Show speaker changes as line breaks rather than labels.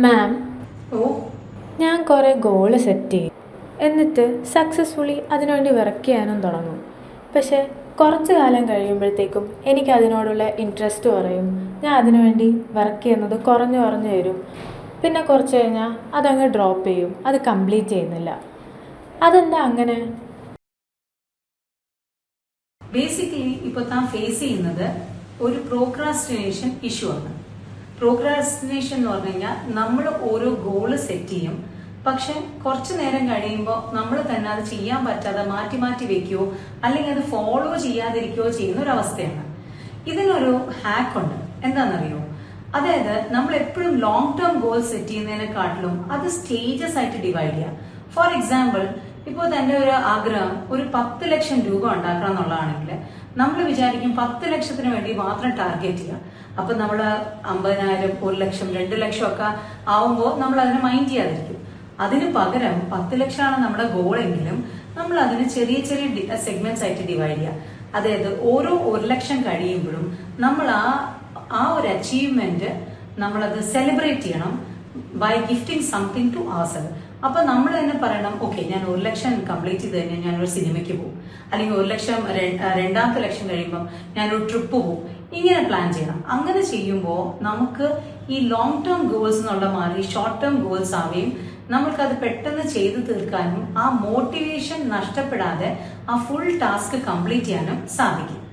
മാം,
ഓ
ഞാൻ കുറേ goal set ചെയ്യും, എന്നിട്ട് സക്സസ്ഫുള്ളി അതിനുവേണ്ടി വർക്ക് ചെയ്യാനും തുടങ്ങും. പക്ഷേ കുറച്ച് കാലം കഴിയുമ്പോഴത്തേക്കും എനിക്ക് അതിനോടുള്ള ഇൻട്രസ്റ്റ് കുറയും. ഞാൻ അതിനുവേണ്ടി വർക്ക് ചെയ്യുന്നത് കുറഞ്ഞു വരും. പിന്നെ കുറച്ച് കഴിഞ്ഞാൽ അതങ്ങ് ഡ്രോപ്പ് ചെയ്യും, അത് കംപ്ലീറ്റ് ചെയ്യുന്നില്ല. അതെന്താ അങ്ങനെ?
ബേസിക്കലി ഇപ്പൊ താൻ ഫേസ് ചെയ്യുന്നത് ഒരു പ്രോക്രാസ്റ്റിനേഷൻ ഇഷ്യൂ ആണ്. പ്രോക്രാസ്റ്റിനേഷൻ എന്ന് പറഞ്ഞു കഴിഞ്ഞാൽ നമ്മൾ ഓരോ ഗോള് സെറ്റ് ചെയ്യും, പക്ഷെ കുറച്ചു നേരം കഴിയുമ്പോൾ നമ്മൾ തന്നെ അത് ചെയ്യാൻ പറ്റാതെ മാറ്റി മാറ്റി വെക്കുകയോ അല്ലെങ്കിൽ അത് ഫോളോ ചെയ്യാതിരിക്കുകയോ ചെയ്യുന്ന ഒരു അവസ്ഥയാണ്. ഇതിനൊരു ഹാക്ക് ഉണ്ട്. എന്താണെന്നറിയോ? അതായത് നമ്മൾ എപ്പോഴും ലോങ് ടേം ഗോൾ സെറ്റ് ചെയ്യുന്നതിനെക്കാട്ടിലും അത് സ്റ്റേജസ് ആയിട്ട് ഡിവൈഡ് ചെയ്യുക. ഫോർ എക്സാമ്പിൾ, ഇപ്പോൾ തന്റെ ഒരു ആഗ്രഹം ഒരു 10 ലക്ഷം രൂപ ഉണ്ടാക്കണം എന്നുള്ളതാണെങ്കിൽ നമ്മൾ വിചാരിക്കും 10 ലക്ഷത്തിന് വേണ്ടി മാത്രം ടാർഗറ്റ് ചെയ്യുക. അപ്പൊ നമ്മൾ 50,000, 1 ലക്ഷം, 2 ലക്ഷം ഒക്കെ ആവുമ്പോൾ നമ്മൾ അതിനെ മൈൻഡ് ചെയ്യാതിരിക്കും. അതിന് പകരം 10 ലക്ഷമാണ് നമ്മുടെ ഗോൾ എങ്കിലും നമ്മൾ അതിന് ചെറിയ ചെറിയ സെഗ്മെന്റ്സ് ആയിട്ട് ഡിവൈഡ് ചെയ്യുക. അതായത് ഓരോ 1 ലക്ഷം കഴിയുമ്പോഴും നമ്മൾ ആ ഒരു അച്ചീവ്മെന്റ് നമ്മളത് സെലിബ്രേറ്റ് ചെയ്യണം ബൈ ഗിഫ്റ്റിംഗ് സംതിങ് ടു ആർസെൽഫ്. അപ്പൊ നമ്മൾ തന്നെ പറയണം, ഓക്കെ, ഞാൻ 1 ലക്ഷം കംപ്ലീറ്റ് ചെയ്ത് കഴിഞ്ഞാൽ ഞാനൊരു സിനിമയ്ക്ക് പോകും, അല്ലെങ്കിൽ 1 ലക്ഷം രണ്ടാമത്തെ ലക്ഷം കഴിയുമ്പോൾ ഞാനൊരു ട്രിപ്പ് പോകും. ഇങ്ങനെ പ്ലാൻ ചെയ്യണം. അങ്ങനെ ചെയ്യുമ്പോൾ നമുക്ക് ഈ ലോങ് ടേം ഗോൾസ് എന്നുള്ള മാറി ഷോർട്ട് ടേം ഗോൾസ് ആവുകയും നമ്മൾക്കത് പെട്ടെന്ന് ചെയ്തു തീർക്കാനും ആ മോട്ടിവേഷൻ നഷ്ടപ്പെടാതെ ആ ഫുൾ ടാസ്ക് കംപ്ലീറ്റ് ചെയ്യാനും സാധിക്കും.